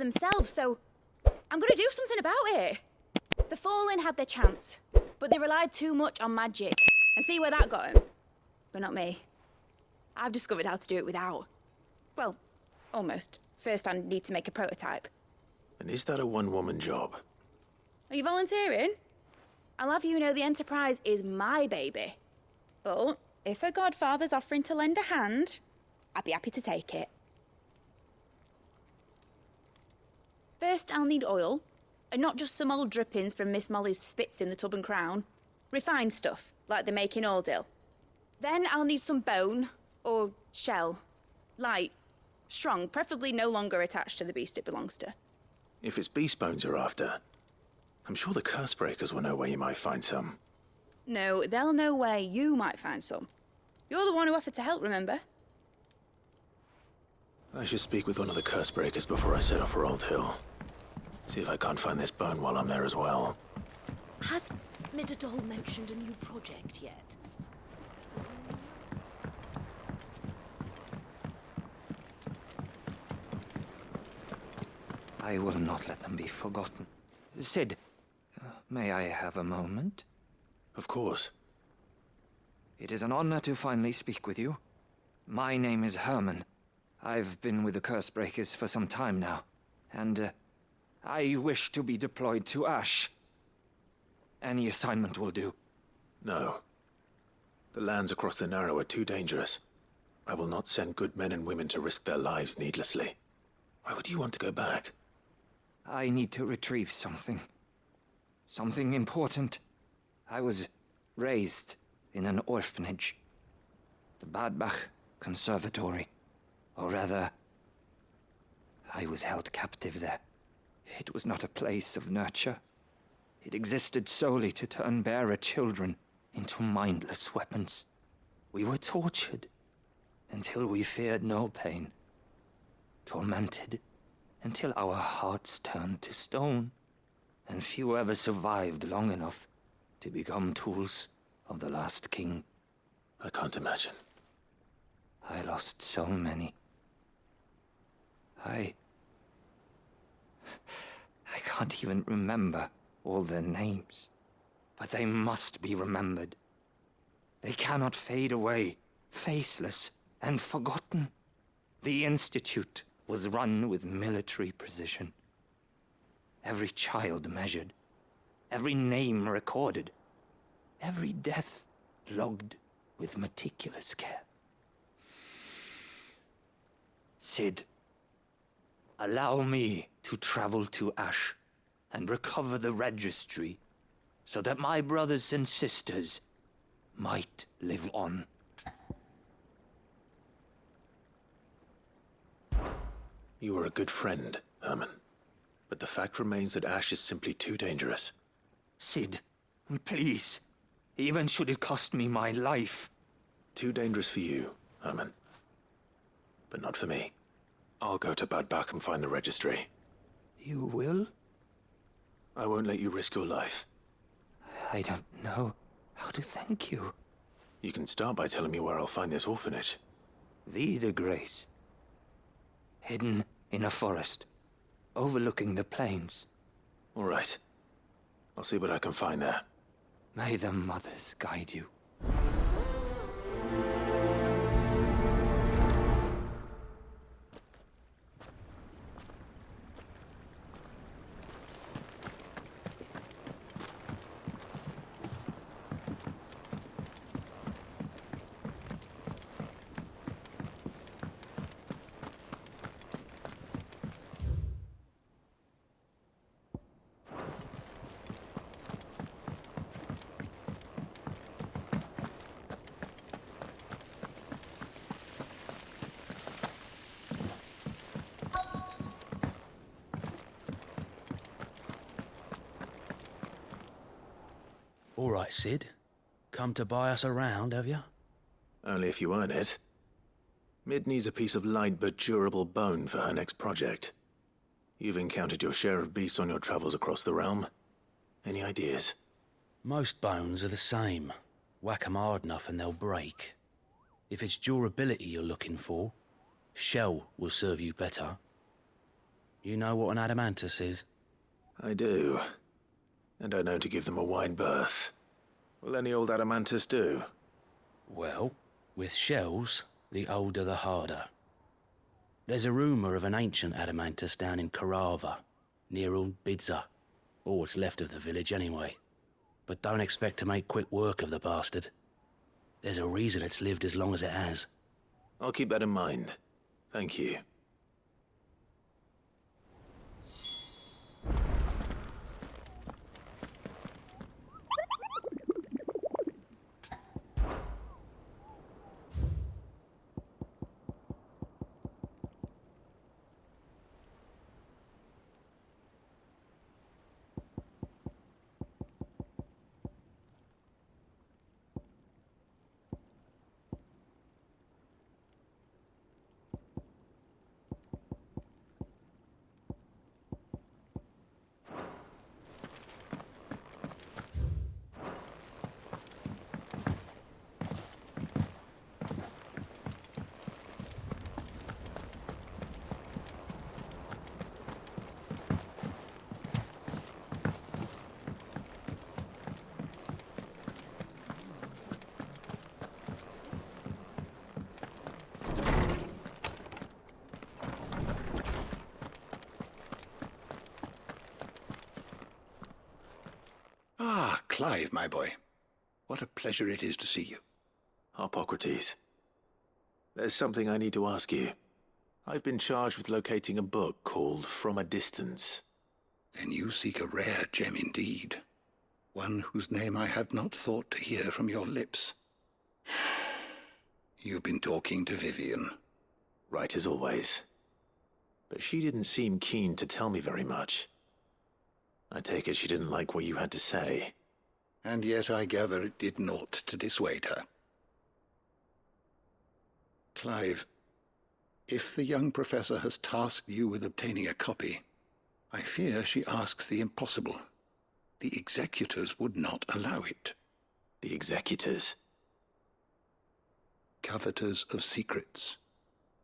themselves, so I'm gonna do something about it. The Fallen had their chance, but they relied too much on magic. And see where that got them. But not me. I've discovered how to do it without. Well, almost. First I need to make a prototype. And is that a one-woman job? Are you volunteering? I'll have you know the Enterprise is my baby. But if a godfather's offering to lend a hand, I'd be happy to take it. First, I'll need oil, and not just some old drippings from Miss Molly's spits in the Tub and Crown. Refined stuff, like they make in Ordil. Then I'll need some bone, or shell. Light, strong, preferably no longer attached to the beast it belongs to. If it's beast bones you're after, I'm sure the curse breakers will know where you might find some. No, they'll know where you might find some. You're the one who offered to help, remember? I should speak with one of the curse breakers before I set off for Old Hill. See if I can't find this bone while I'm there as well. Has Midadol mentioned a new project yet? I will not let them be forgotten. Sid, may I have a moment? Of course. It is an honor to finally speak with you. My name is Herman. I've been with the Cursebreakers for some time now, and I wish to be deployed to Ash. Any assignment will do. No. The lands across the Narrow are too dangerous. I will not send good men and women to risk their lives needlessly. Why would you want to go back? I need to retrieve something. Something important. I was raised in an orphanage. The Badbach Conservatory. Or rather, I was held captive there. It was not a place of nurture. It existed solely to turn bearer children into mindless weapons. We were tortured until we feared no pain. Tormented until our hearts turned to stone. And few ever survived long enough to become tools of the last king. I can't imagine. I lost so many. I can't even remember all their names. But they must be remembered. They cannot fade away, faceless and forgotten. The Institute was run with military precision. Every child measured, every name recorded, every death logged with meticulous care. Sid, allow me to travel to Ash and recover the registry so that my brothers and sisters might live on. You are a good friend, Herman. But the fact remains that Ash is simply too dangerous. Sid, please. Even should it cost me my life. Too dangerous for you, Herman. But not for me. I'll go to Badbach and find the registry. You will? I won't let you risk your life. I don't know how to thank you. You can start by telling me where I'll find this orphanage. Vie de Grace. Hidden in a forest, overlooking the plains. All right. I'll see what I can find there. May the mothers guide you. All right, Sid. Come to buy us around, have you? Only if you earn it. Mid needs a piece of light but durable bone for her next project. You've encountered your share of beasts on your travels across the realm. Any ideas? Most bones are the same. Whack 'em hard enough and they'll break. If it's durability you're looking for, shell will serve you better. You know what an adamantus is? I do. And I know to give them a wide berth. Will any old adamantus do? Well, with shells, the older the harder. There's a rumour of an ancient adamantus down in Carava, near Old Bidza. Or what's left of the village anyway. But don't expect to make quick work of the bastard. There's a reason it's lived as long as it has. I'll keep that in mind. Thank you. Ah, Clive, my boy. What a pleasure it is to see you. Harpocrates. There's something I need to ask you. I've been charged with locating a book called From a Distance. Then you seek a rare gem indeed. One whose name I had not thought to hear from your lips. You've been talking to Vivian. Right as always. But she didn't seem keen to tell me very much. I take it she didn't like what you had to say. And yet I gather it did naught to dissuade her. Clive, if the young professor has tasked you with obtaining a copy, I fear she asks the impossible. The executors would not allow it. The executors? Coveters of Secrets,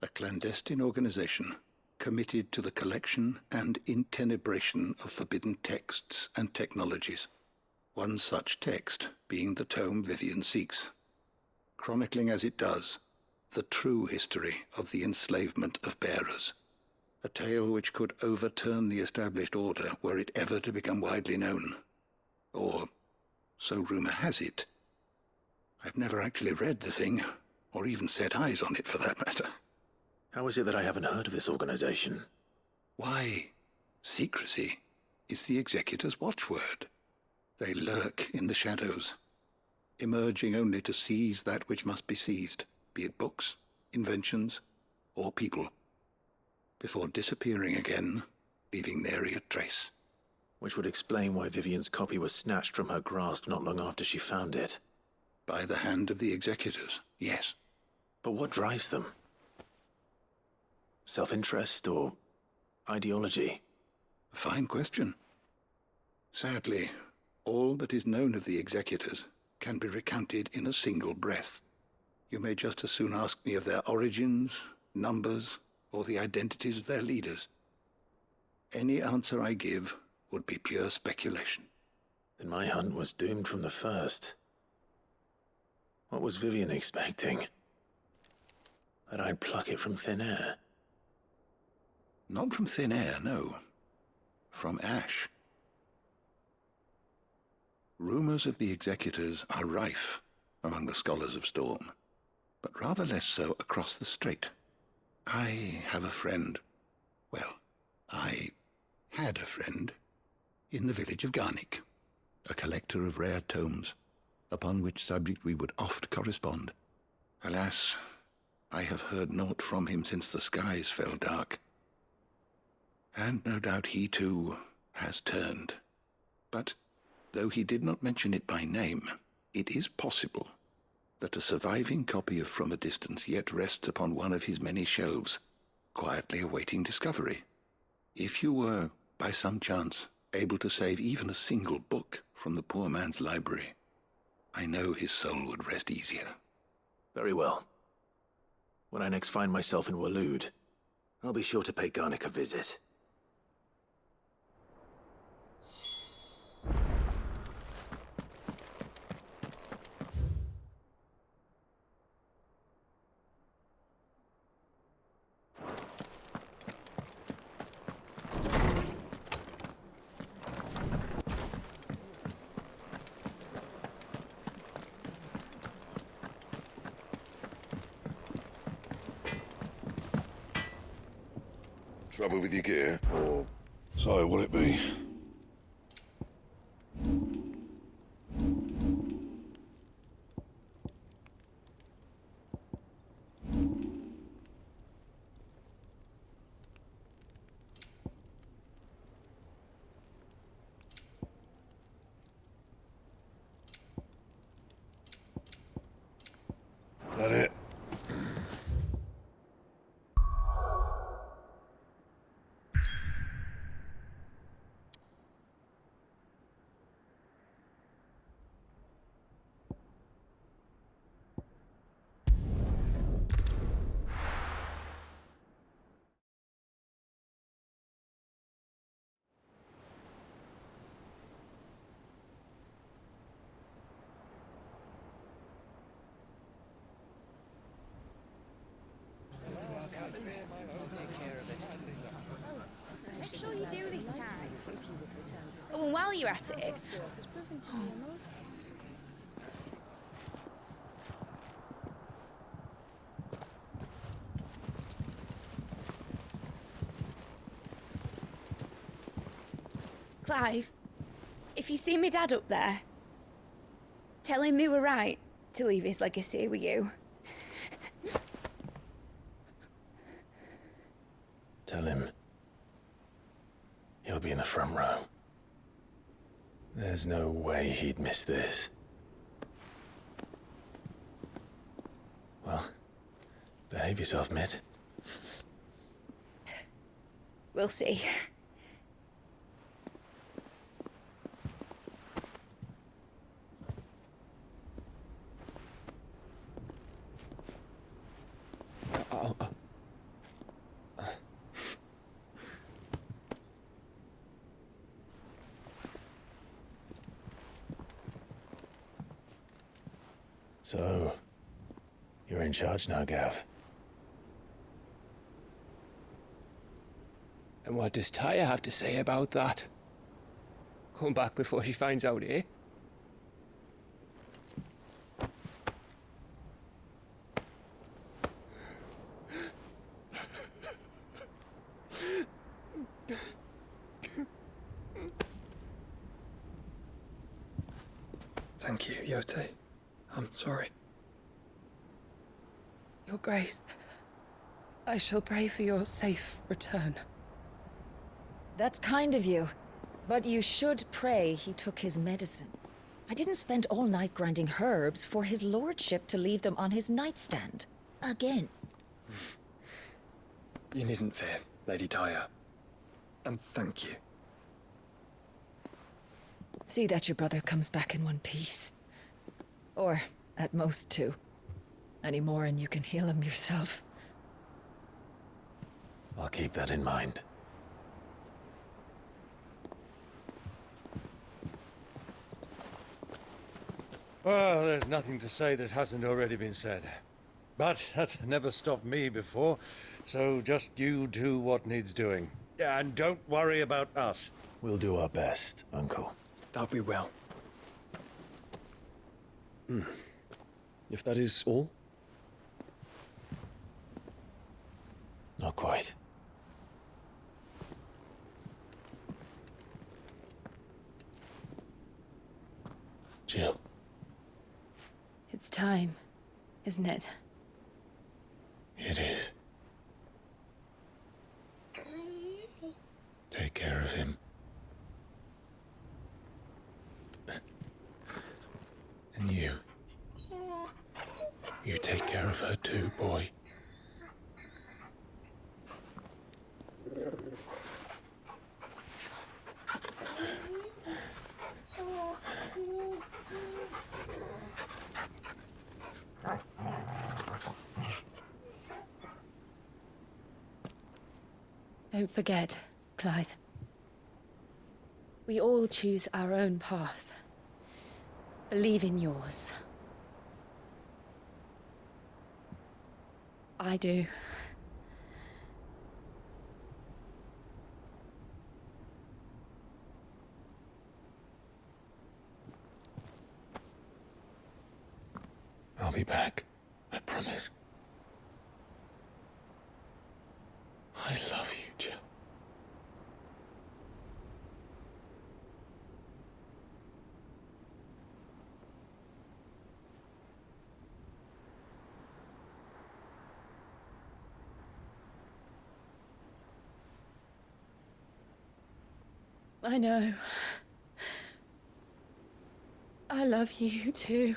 a clandestine organization committed to the collection and intenebration of forbidden texts and technologies. One such text being the tome Vivian seeks, chronicling as it does the true history of the enslavement of bearers, a tale which could overturn the established order were it ever to become widely known. Or, so rumor has it. I've never actually read the thing, or even set eyes on it for that matter. How is it that I haven't heard of this organization? Why, secrecy is the executor's watchword. They lurk in the shadows, emerging only to seize that which must be seized, be it books, inventions, or people, before disappearing again, leaving nary a trace. Which would explain why Vivian's copy was snatched from her grasp not long after she found it. By the hand of the executors, yes. But what drives them? Self-interest or ideology? A fine question. Sadly, all that is known of the executors can be recounted in a single breath. You may just as soon ask me of their origins, numbers, or the identities of their leaders. Any answer I give would be pure speculation. Then my hunt was doomed from the first. What was Vivian expecting? That I'd pluck it from thin air? Not from thin air, no. From ash. Rumors of the executors are rife among the scholars of Storm, but rather less so across the strait. I have a friend. Well, I had a friend in the village of Garnick, a collector of rare tomes, upon which subject we would oft correspond. Alas, I have heard naught from him since the skies fell dark. And no doubt he, too, has turned. But, though he did not mention it by name, it is possible that a surviving copy of From a Distance yet rests upon one of his many shelves, quietly awaiting discovery. If you were, by some chance, able to save even a single book from the poor man's library, I know his soul would rest easier. Very well. When I next find myself in Waloed, I'll be sure to pay Garnick a visit. Trouble with your gear, or so will it be? That it? Make sure you do this time. Oh, and while you're at it, Clive, if you see me dad up there, tell him we were right to leave his legacy with you. Tell him he'll be in the front row. There's no way he'd miss this. Well, behave yourself, Mitt. We'll see. So, you're in charge now, Gav. And what does Taya have to say about that? Come back before she finds out, eh? Thank you, Yote. I'm sorry. Your Grace, I shall pray for your safe return. That's kind of you. But you should pray he took his medicine. I didn't spend all night grinding herbs for his lordship to leave them on his nightstand. Again. You needn't fear, Lady Taya. And thank you. See that your brother comes back in one piece. Or, at most, two. Any more and you can heal him yourself. I'll keep that in mind. Well, there's nothing to say that hasn't already been said. But that's never stopped me before, so just you do what needs doing. And don't worry about us. We'll do our best, Uncle. That'll be well. If that is all? Not quite. Jill. It's time, isn't it? It is. Take care of him. And you. You take care of her too, boy. Don't forget, Clive. We all choose our own path. Believe in yours. I do. I'll be back. I promise. I love you, Jill. I know. I love you too.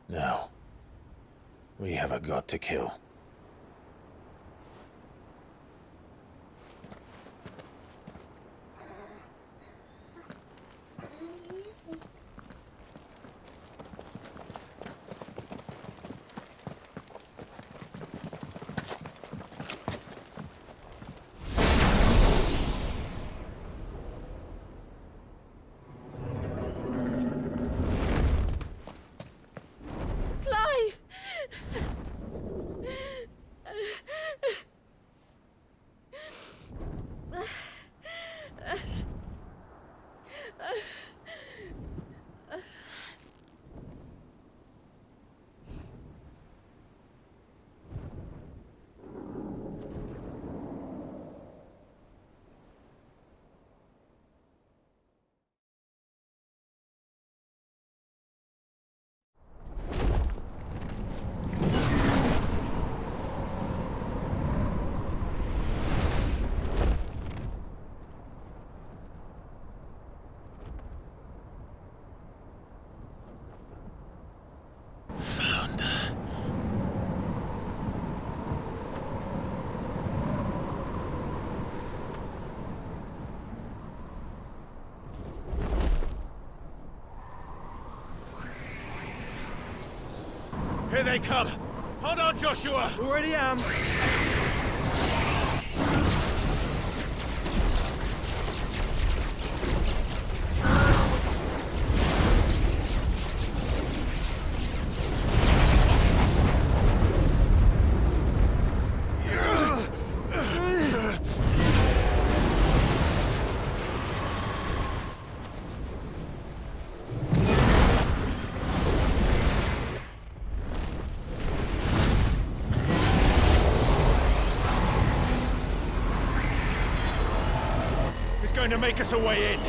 Now, we have a god to kill. Clive! Here they come! Hold on, Joshua! Already am. Going to make us a way in.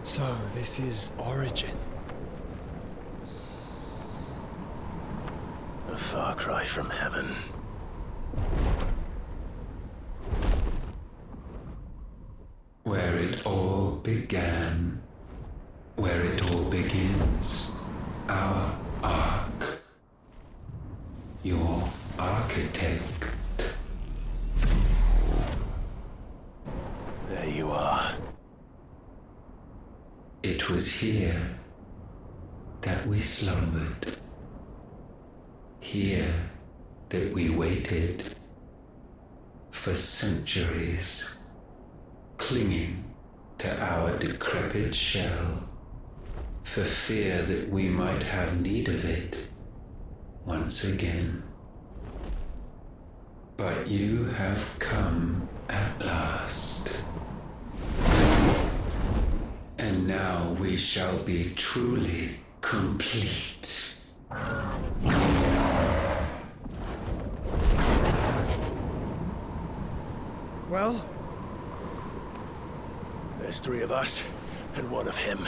So, this is Origin. A far cry from heaven. Where it all began, where it all begins, our ark, your architect. There you are. It was here that we slumbered, here that we waited for centuries, clinging to our decrepit shell, for fear that we might have need of it once again. But you have come at last. And now we shall be truly complete. Well, there's 3 of us and 1 of him.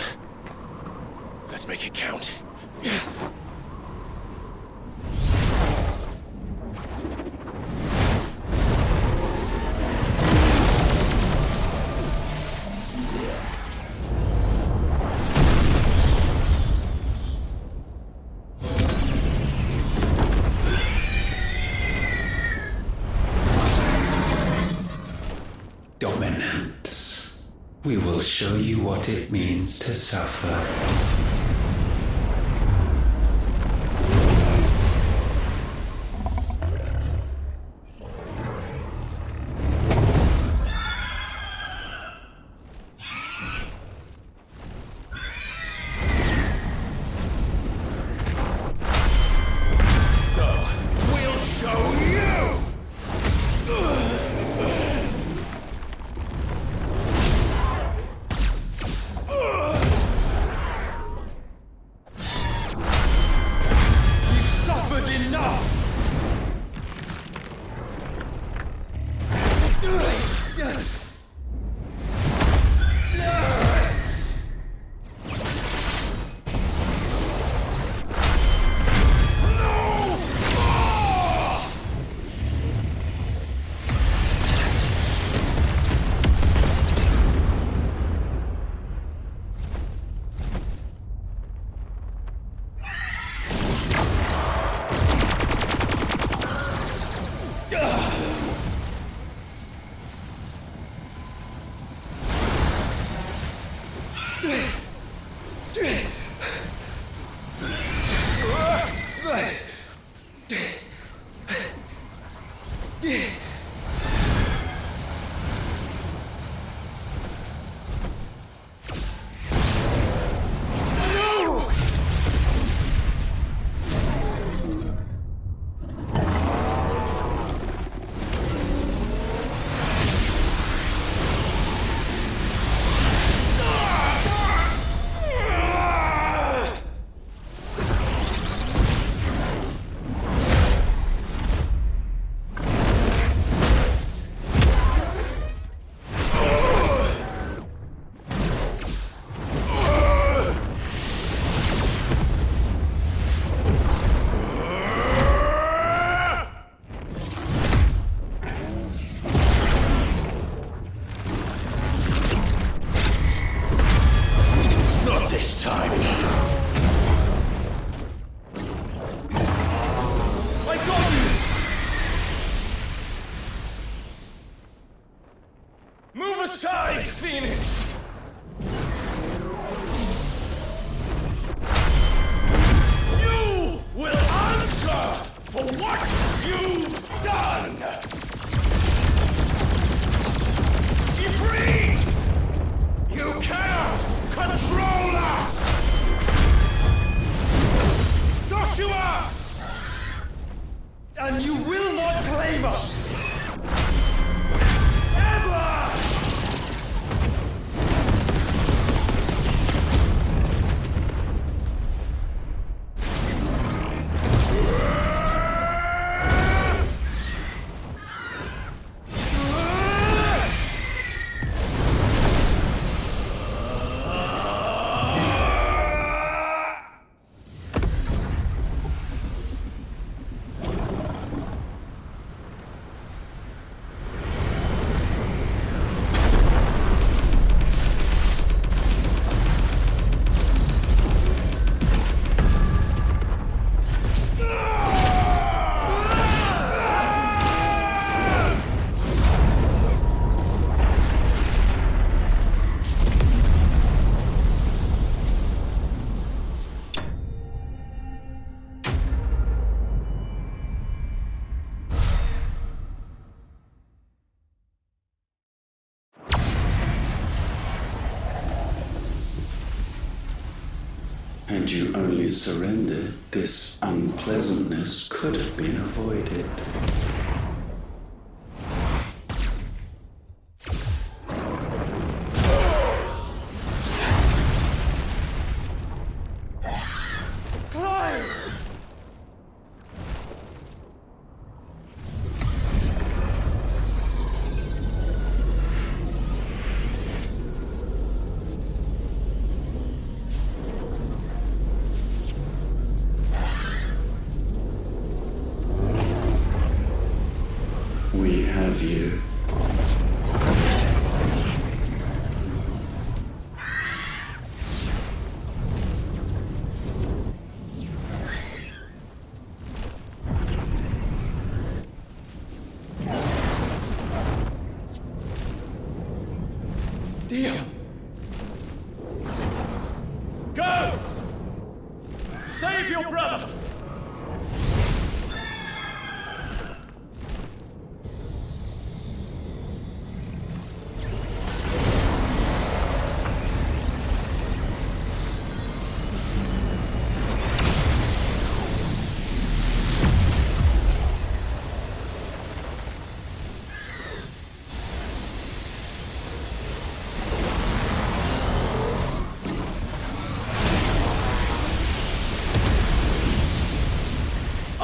Let's make it count. Dominance. We will show you what it means to suffer. Phoenix! You will answer for what you've done! Ifrit! You cannot control us! Joshua! And you will not claim us! Ever! Had you only surrendered, this unpleasantness could have been avoided. have you. Deal! Go! Save your brother!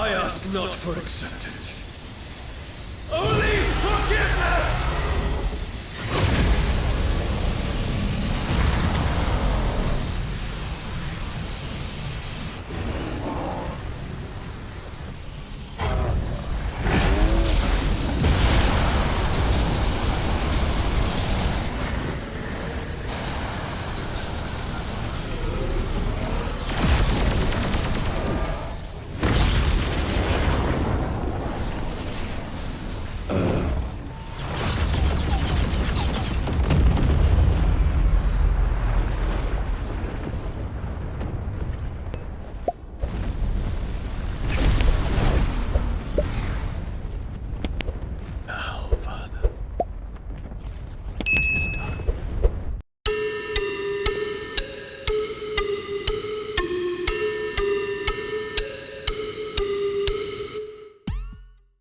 I ask not for acceptance.